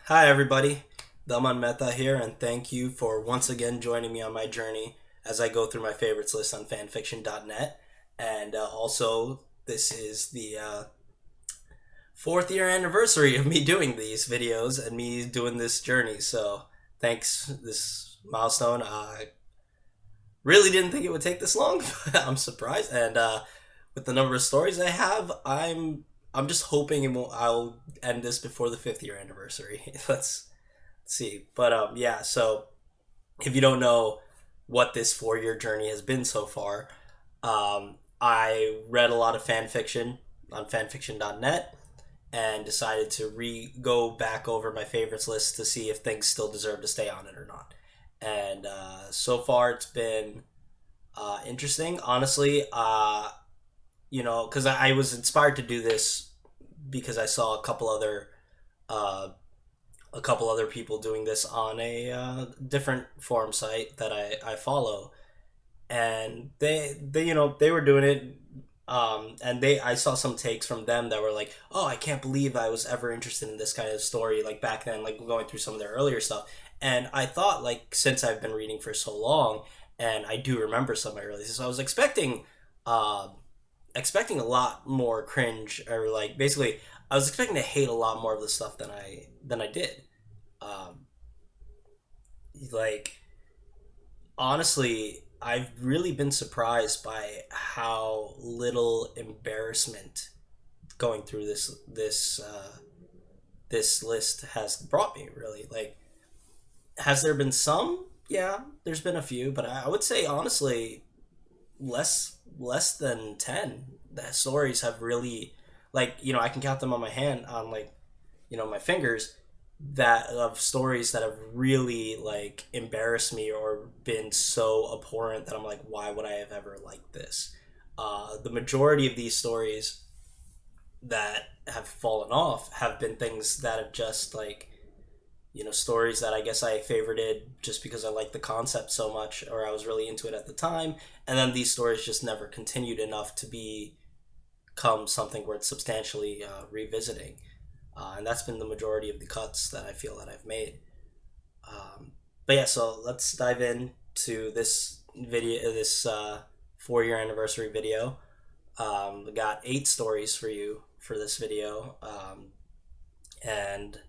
Hi, everybody. Dhaman Mehta here, and thank you for once again joining me on my journey as I go through my favorites list on fanfiction.net. And also, this is the fourth year anniversary of me doing these videos and me doing this journey. So, thanks, this milestone. I really didn't think it would take this long, but I'm surprised. And with the number of stories I have, I'm just hoping I'll end this before the fifth year anniversary. Let's see. But yeah, so if you don't know what this 4 year journey has been so far, I read a lot of fan fiction on fanfiction.net and decided to go back over my favorites list to see if things still deserve to stay on it or not. And so far, it's been interesting. Honestly, because I was inspired to do this because I saw uh, a couple other people doing this on a different forum site that I follow, and they were doing it. And I saw some takes from them that were like, "Oh, I can't believe I was ever interested in this kind of story." Like back then, like going through some of their earlier stuff, and I thought like since I've been reading for so long, and I do remember some of my early, so I was uh, expecting a lot more cringe or like basically I was expecting to hate a lot more of the stuff than I did. Um, like honestly, I've really been surprised by how little embarrassment going through this list has brought me. Really, like, has there been some? Yeah, there's been a few, but I would say honestly, less than 10. The stories have really, like, I can count them on my hand on like my fingers, that of stories that have really like embarrassed me or been so abhorrent that I'm like, why would I have ever liked this? The majority of these stories that have fallen off have been things that have just like, stories that I guess I favorited just because I liked the concept so much or I was really into it at the time, and then these stories just never continued enough to become something worth substantially revisiting. And that's been the majority of the cuts that I feel that I've made. But yeah, so let's dive in to this 4 year anniversary video. We got 8 stories for you for this video, and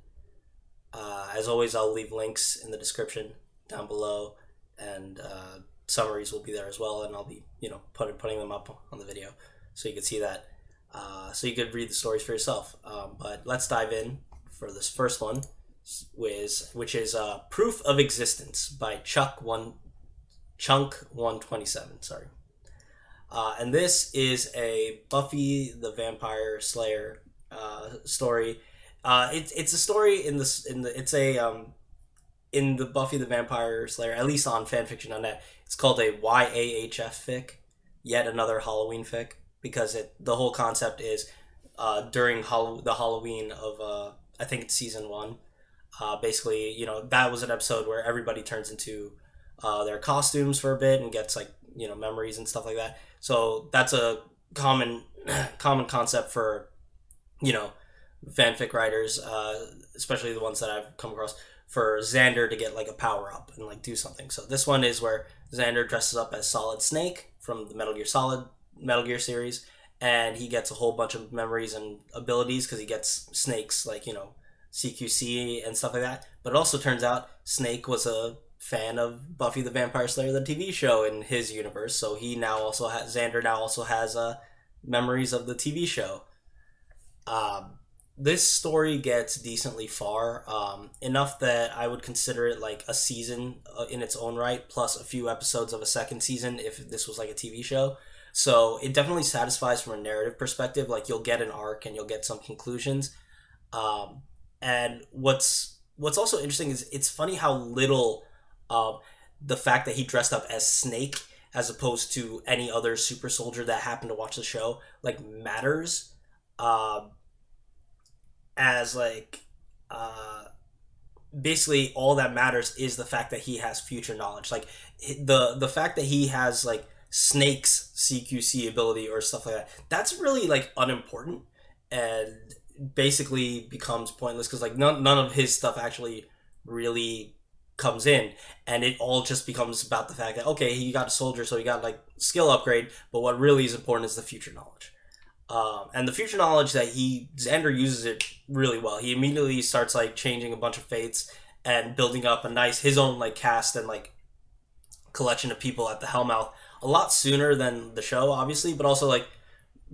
as always, I'll leave links in the description down below, and summaries will be there as well, and I'll be putting them up on the video so you can see that. So you could read the stories for yourself. But let's dive in for this first one, which is "Proof of Existence" by Chunk 127. Sorry, and this is a Buffy the Vampire Slayer story. It's a story in the Buffy the Vampire Slayer, at least on fanfiction.net. It's called a YAHF fic, yet another Halloween fic, because the whole concept is during the Halloween of I think it's season 1. Basically, that was an episode where everybody turns into their costumes for a bit and gets like memories and stuff like that. So that's a common common concept for you know fanfic writers, especially the ones that I've come across, for Xander to get like a power up and like do something. So this one is where Xander dresses up as Solid Snake from the Metal Gear series, and he gets a whole bunch of memories and abilities because he gets Snake's like CQC and stuff like that. But it also turns out Snake was a fan of Buffy the Vampire Slayer, the TV show, in his universe. So Xander now also has memories of the TV show. This story gets decently far, enough that I would consider it like a season in its own right, plus a few episodes of a second season if this was like a TV show. So it definitely satisfies from a narrative perspective. Like you'll get an arc and you'll get some conclusions. And what's also interesting is it's funny how little the fact that he dressed up as Snake as opposed to any other super soldier that happened to watch the show like matters. As like basically all that matters is the fact that he has future knowledge, like the fact that he has like Snake's CQC ability or stuff like that, that's really like unimportant. And basically becomes pointless because like none of his stuff actually really comes in, and it all just becomes about the fact that okay, he got a soldier, so he got like skill upgrade, but what really is important is the future knowledge. And the future knowledge that Xander uses it really well. He immediately starts like changing a bunch of fates and building up his own like cast and like collection of people at the Hellmouth a lot sooner than the show, obviously, but also like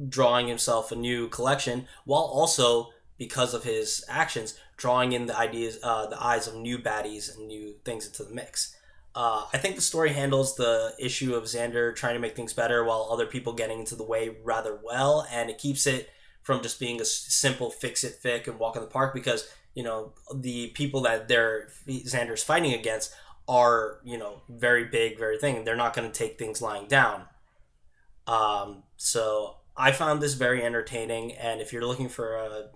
drawing himself a new collection while also, because of his actions, drawing in the eyes of new baddies and new things into the mix. I think the story handles the issue of Xander trying to make things better while other people getting into the way rather well, and it keeps it from just being a simple fix it fic and walk in the park because the people that Xander's fighting against are very big, very thing. They're not going to take things lying down. So I found this very entertaining, and if you're looking for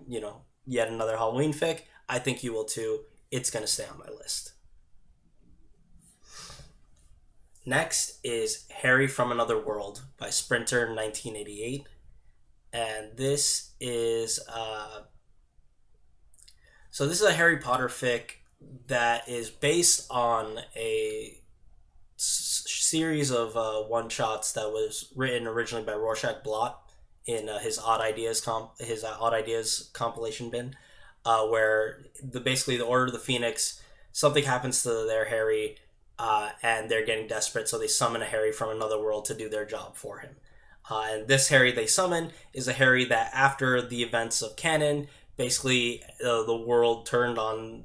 yet another Halloween fic, I think you will too. It's going to stay on my list. Next is Harry from Another World by Sprinter 1988. And this is this is a Harry Potter fic that is based on a series of one-shots that was written originally by Rorschach Blot in his Odd Ideas compilation bin, where basically the Order of the Phoenix, something happens to their Harry, and they're getting desperate, so they summon a Harry from another world to do their job for him. And this Harry they summon is a Harry that after the events of canon, basically the world turned on,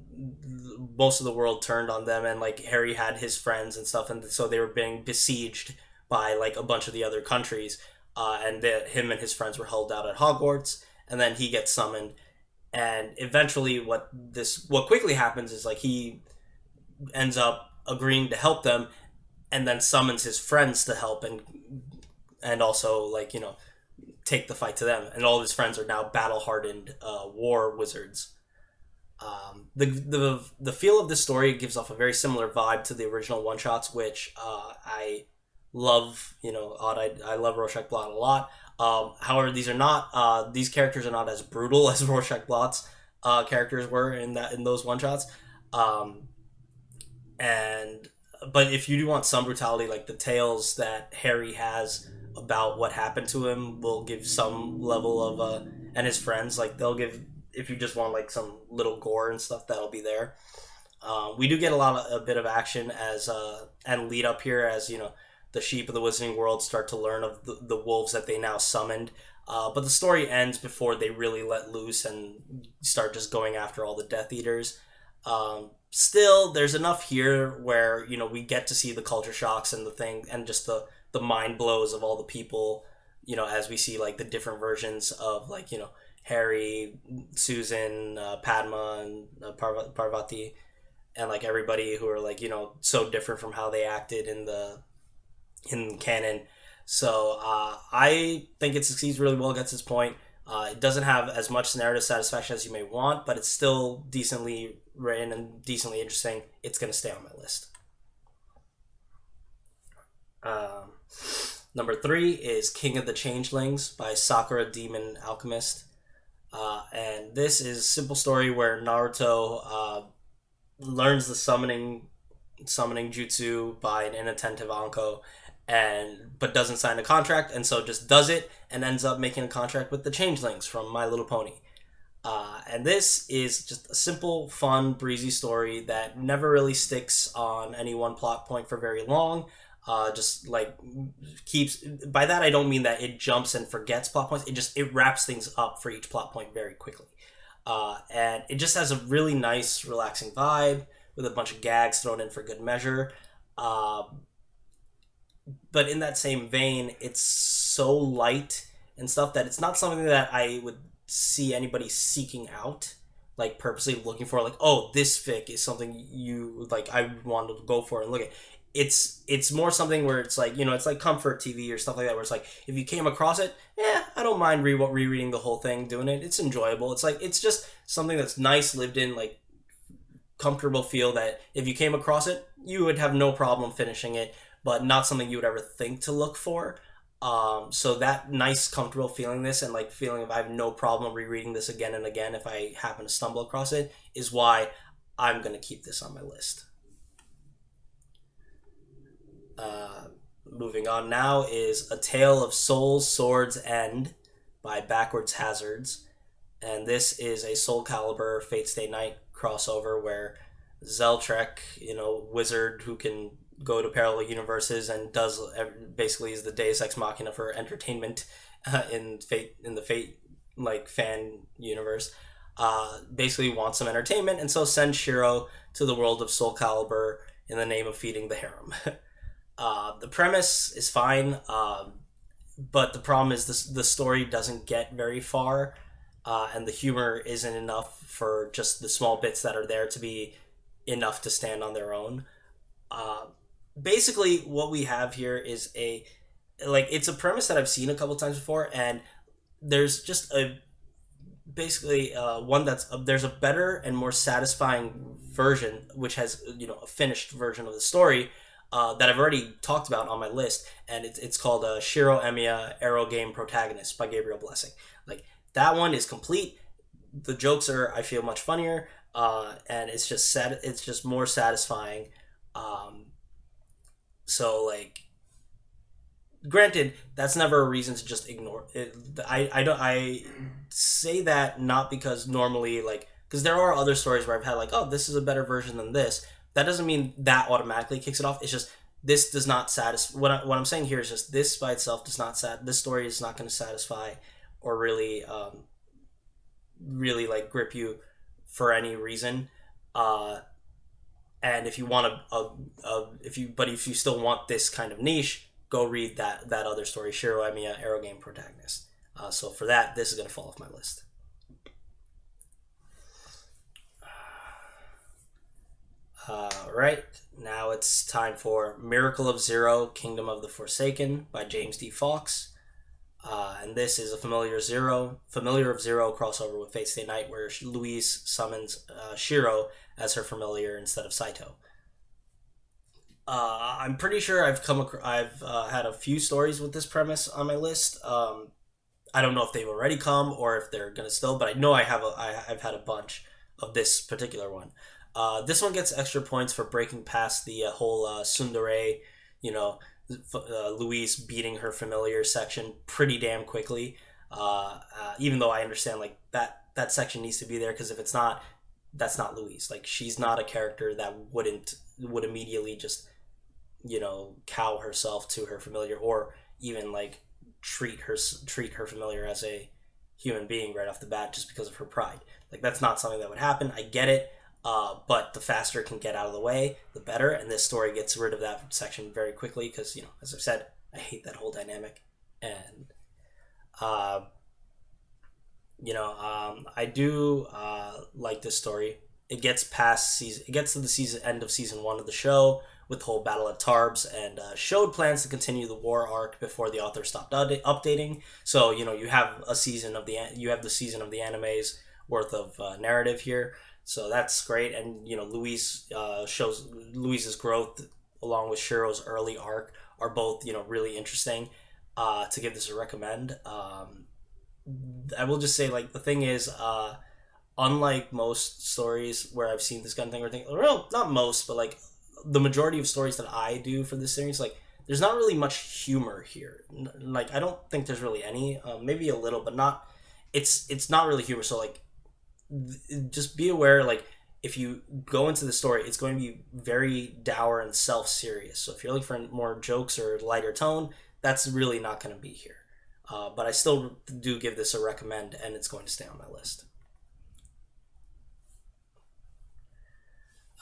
most of the world turned on them, and like Harry had his friends and stuff, and so they were being besieged by like a bunch of the other countries, and him and his friends were held out at Hogwarts, and then he gets summoned, and eventually what quickly happens is like he ends up agreeing to help them, and then summons his friends to help and also like take the fight to them, and all his friends are now battle hardened war wizards. The feel of this story gives off a very similar vibe to the original one shots, which I love. I love Rorschach Blot a lot. However, these characters are not as brutal as Rorschach Blot's characters were in those one shots. But if you do want some brutality, like the tales that Harry has about what happened to him will give some level of and his friends, like they'll give, if you just want like some little gore and stuff, that'll be there. We do get a bit of action and lead up here as the sheep of the Wizarding World start to learn of the wolves that they now summoned. But the story ends before they really let loose and start just going after all the Death Eaters. Still, there's enough here where we get to see the culture shocks and the thing, and just the mind blows of all the people, as we see like the different versions of like Harry, Susan, Padma, and Parvati, and like everybody who are like so different from how they acted in canon. So I think it succeeds really well against this point. It doesn't have as much narrative satisfaction as you may want, but it's still decently written and decently interesting. It's going to stay on my list. Number 3 is King of the Changelings by sakurademonalchemist. And this is a simple story where Naruto learns the summoning jutsu by an inattentive Anko, but doesn't sign a contract, and so just does it and ends up making a contract with the Changelings from My Little Pony. And this is just a simple, fun, breezy story that never really sticks on any one plot point for very long. Just like keeps, by that I don't mean that it jumps and forgets plot points. It wraps things up for each plot point very quickly. And it just has a really nice, relaxing vibe with a bunch of gags thrown in for good measure. But in that same vein, it's so light and stuff that it's not something that I would see anybody seeking out, like purposely looking for, like, oh, this fic is something you like, I want to go for and look at. It's more something where it's like, it's like comfort TV or stuff like that, where it's like, if you came across it, I don't mind rereading the whole thing, doing it. It's enjoyable. It's like, it's just something that's nice, lived in, like, comfortable feel that if you came across it, you would have no problem finishing it, but not something you would ever think to look for. So that nice, comfortable feeling this and like feeling of I have no problem rereading this again and again if I happen to stumble across it is why I'm gonna keep this on my list. Moving on now is A Tale of Souls, Swords, End by Backwards Hazards. And this is a Soul Calibur Fate Stay Night crossover where Zeltrek, wizard who can go to parallel universes and does basically is the Deus Ex Machina for entertainment in the Fate like fan universe. Basically wants some entertainment and so sends Shiro to the world of Soul Calibur in the name of feeding the harem. The premise is fine, but the problem is the story doesn't get very far, and the humor isn't enough for just the small bits that are there to be enough to stand on their own. Basically, what we have here is it's a premise that I've seen a couple times before, and there's just one there's a better and more satisfying version, which has a finished version of the story. That I've already talked about on my list, and it's called Shiro Emiya Arrow Game Protagonist by Gabriel Blessing. Like, that one is complete. The jokes are, I feel, much funnier, and it's just it's just more satisfying. Granted, that's never a reason to just ignore it. I say that not because normally, because there are other stories where I've had this is a better version than this. That doesn't mean that automatically kicks it off. It's just this does not satisfy. What I'm saying here is just this by itself does not this story is not going to satisfy or really grip you for any reason. And if you want if you still want this kind of niche, go read that other story, Shiro Emiya Arrow Game Protagonist. So for that, this is going to fall off my list. Right, now it's time for Miracle of Zero, Kingdom of the Forsaken by James D. Fox. And this is a Familiar of Zero crossover with Fate Stay Night, where Louise summons Shiro as her familiar instead of Saito. I'm pretty sure I've had a few stories with this premise on my list. I don't know if they've already come or if they're gonna still, but I know I've had a bunch of this particular one. This one gets extra points for breaking past the whole tsundere, Louise beating her familiar section pretty damn quickly. Even though I understand that section needs to be there, because if it's not, that's not Louise. She's not a character that would immediately just cow herself to her familiar, or even treat her familiar as a human being right off the bat just because of her pride. That's not something that would happen. I get it. But the faster it can get out of the way, the better. And this story gets rid of that section very quickly because, as I've said, I hate that whole dynamic. And, I do like this story. It gets to the end of season 1 of the show with the whole battle at Tarbes, and showed plans to continue the war arc before the author stopped updating. So, you have the season of the anime's worth of narrative here. So that's great, and Louise shows Louise's growth along with Shiro's early arc are both really interesting. To give this a recommend, I will just say the thing is, unlike most stories where I've seen this kind of thing, well, not most, but the majority of stories that I do for this series, there's not really much humor here. I don't think there's really any. Maybe a little, but not. It's not really humor. So just be aware, if you go into the story, it's going to be very dour and self-serious. So if you're looking for more jokes or lighter tone, that's really not going to be here. But I still do give this a recommend, and it's going to stay on my list.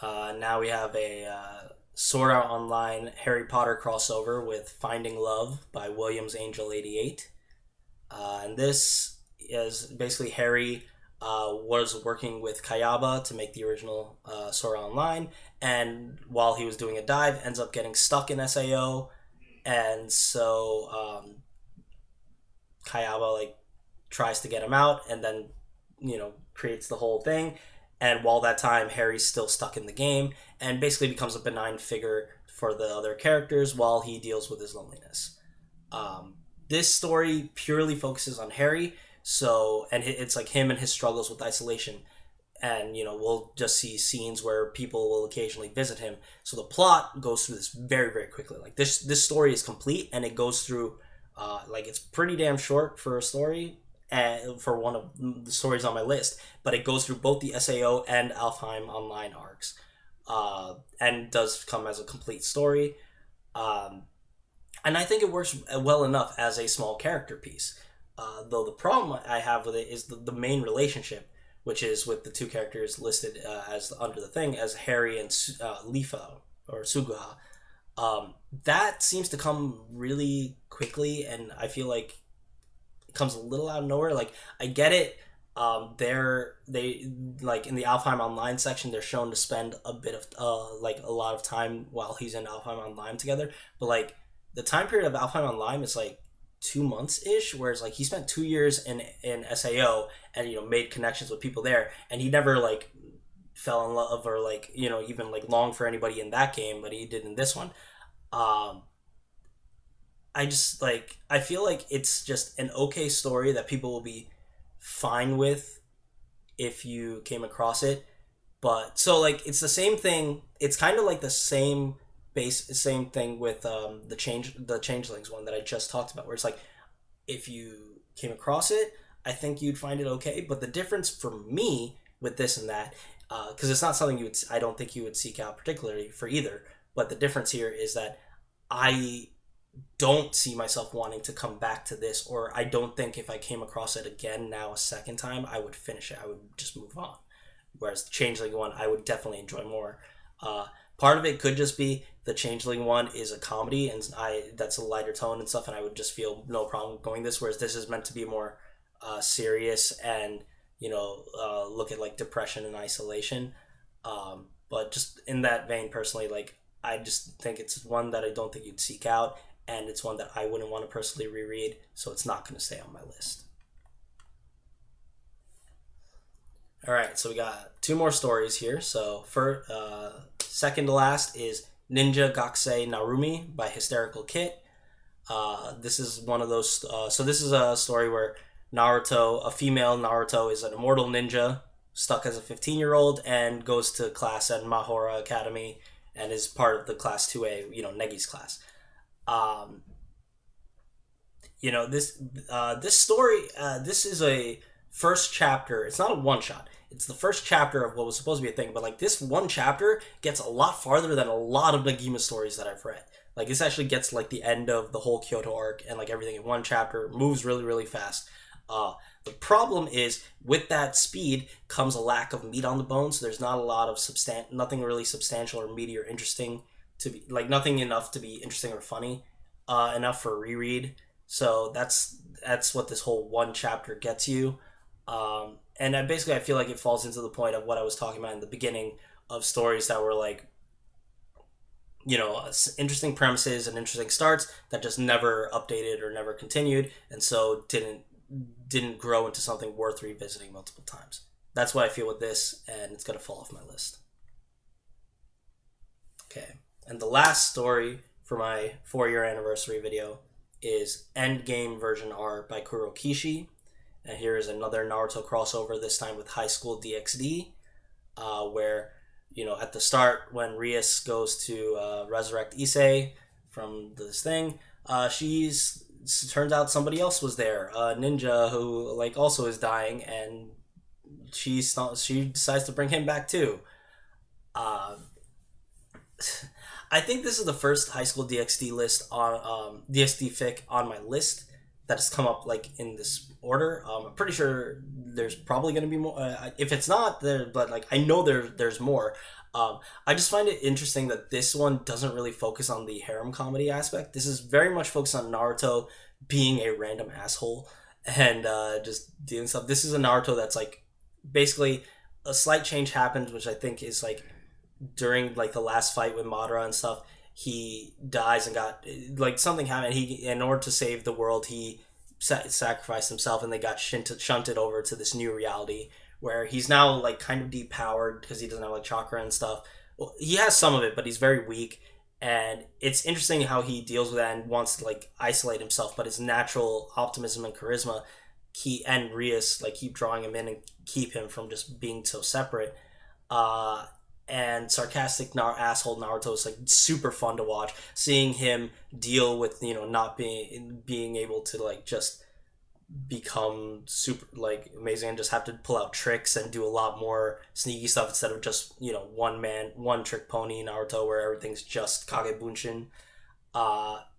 Now we have a Sword Art Online Harry Potter crossover with Finding Love by Williams Angel 88. And this is basically Harry was working with Kayaba to make the original Sword Art Online, and while he was doing a dive, ends up getting stuck in SAO, and so Kayaba tries to get him out, and then creates the whole thing. And while that time, Harry's still stuck in the game, and basically becomes a benign figure for the other characters while he deals with his loneliness. This story purely focuses on Harry. So, and it's like him and his struggles with isolation. And, we'll just see scenes where people will occasionally visit him. So the plot goes through this very, very quickly. Like, this story is complete, and it goes through, it's pretty damn short for a story, for one of the stories on my list. But it goes through both the SAO and Alfheim Online arcs. And does come as a complete story. And I think it works well enough as a small character piece. Though the problem I have with it is the main relationship, which is with the two characters listed as under the thing as Harry and Lifa or Suguha. That seems to come really quickly, and I feel like it comes a little out of nowhere. Like, I get it. They like in the Alfheim Online section, they're shown to spend a bit of a lot of time while he's in Alfheim Online together. But like the time period of Alfheim Online is like 2 months ish, whereas like he spent 2 years in SAO and made connections with people there, and he never like fell in love or like even like longed for anybody in that game, but he did in this one. I just like I feel like it's just an okay story that people will be fine with if you came across it. But so like it's the same thing. It's kind of like the same thing with the Changelings one that I just talked about, where it's like if you came across it, I think you'd find it okay. But the difference for me with this and that, because it's not something I don't think you would seek out particularly for either. But the difference here is that I don't see myself wanting to come back to this, or I don't think if I came across it again now a second time, I would finish it. I would just move on. Whereas the Changeling one, I would definitely enjoy more. Part of it could just be the Changeling one is a comedy, and that's a lighter tone and stuff, and I would just feel no problem going this. Whereas this is meant to be more serious and look at like depression and isolation. But just in that vein, personally, like I just think it's one that I don't think you'd seek out, and it's one that I wouldn't want to personally reread, so it's not going to stay on my list. All right, so we got 2 more stories here. So for second to last is Ninja Gagse Narumi by Hysterical Kit. This is one of those. So this is a story where a female Naruto, is an immortal ninja stuck as a 15-year-old and goes to class at Mahora Academy and is part of the class 2A, Negi's class. This story, this is a first chapter. It's not a one-shot. It's the first chapter of what was supposed to be a thing, but like this one chapter gets a lot farther than a lot of Negima stories that I've read. Like this actually gets like the end of the whole Kyoto arc and like everything in one chapter, moves really, really fast. The problem is with that speed comes a lack of meat on the bone, so there's not a lot of nothing really substantial or meaty or interesting to be, like nothing enough to be interesting or funny enough for a reread. So that's what this whole one chapter gets you. And I feel like it falls into the point of what I was talking about in the beginning of stories that were like, interesting premises and interesting starts that just never updated or never continued, and so didn't grow into something worth revisiting multiple times. That's what I feel with this, and it's going to fall off my list. Okay, and the last story for my 4-year anniversary video is Endgame Version R by Kuro Kishi. And here is another Naruto crossover, this time with High School DxD, where, at the start when Rias goes to resurrect Issei from this thing, turns out somebody else was there, a ninja who like also is dying, and she decides to bring him back too. I think this is the first High School DxD list on DxD fic on my list that has come up like in this order. I'm pretty sure there's probably going to be more. If it's not there, but like I know there's more. I just find it interesting that this one doesn't really focus on the harem comedy aspect. This is very much focused on Naruto being a random asshole and just doing stuff. This is a Naruto that's like basically a slight change happens, which I think is like during like the last fight with Madara and stuff. He dies and got like something happened. He, in order to save the world, he sacrificed himself, and they got shunted over to this new reality where he's now like kind of depowered because he doesn't have like chakra and stuff. Well, he has some of it, but he's very weak, And it's interesting how he deals with that and wants to like isolate himself, but his natural optimism and charisma and Rias like keep drawing him in and keep him from just being so separate. Uh, and sarcastic asshole Naruto is like super fun to watch. Seeing him deal with not being able to like just become super like amazing and just have to pull out tricks and do a lot more sneaky stuff instead of just one trick pony Naruto where everything's just Kage Bunshin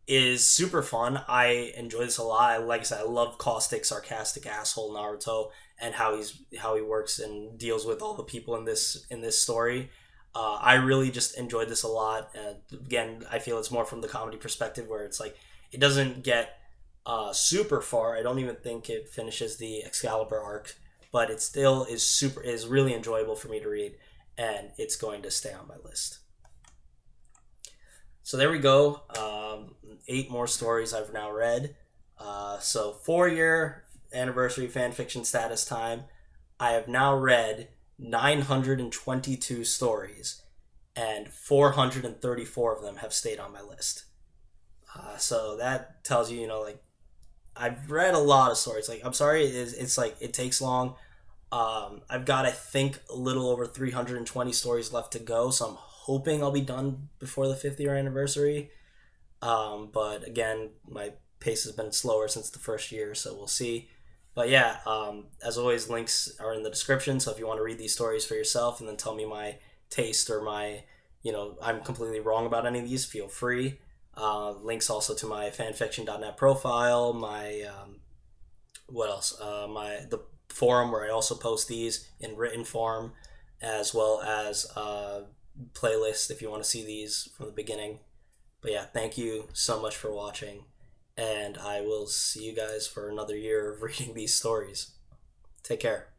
is super fun. I enjoy this a lot. Like I said, I love caustic, sarcastic asshole Naruto and how he works and deals with all the people in this story. I really just enjoyed this a lot. Again, I feel it's more from the comedy perspective where it's like it doesn't get super far. I don't even think it finishes the Excalibur arc, but it still is really enjoyable for me to read, and it's going to stay on my list. So there we go. 8 more stories I've now read. So 4-year anniversary fan fiction status time. I have now read 922 stories, and 434 of them have stayed on my list. So that tells you, like I've read a lot of stories. Like I'm sorry, it's like it takes long. I've got I think a little over 320 stories left to go, so I'm hoping I'll be done before the 5th-year anniversary. But again, my pace has been slower since the first year, so we'll see. But yeah, as always, links are in the description. So if you want to read these stories for yourself and then tell me my taste or my, I'm completely wrong about any of these, feel free. Links also to my fanfiction.net profile, my what else? The forum where I also post these in written form, as well as playlist if you want to see these from the beginning. But yeah, thank you so much for watching, and I will see you guys for another year of reading these stories. Take care.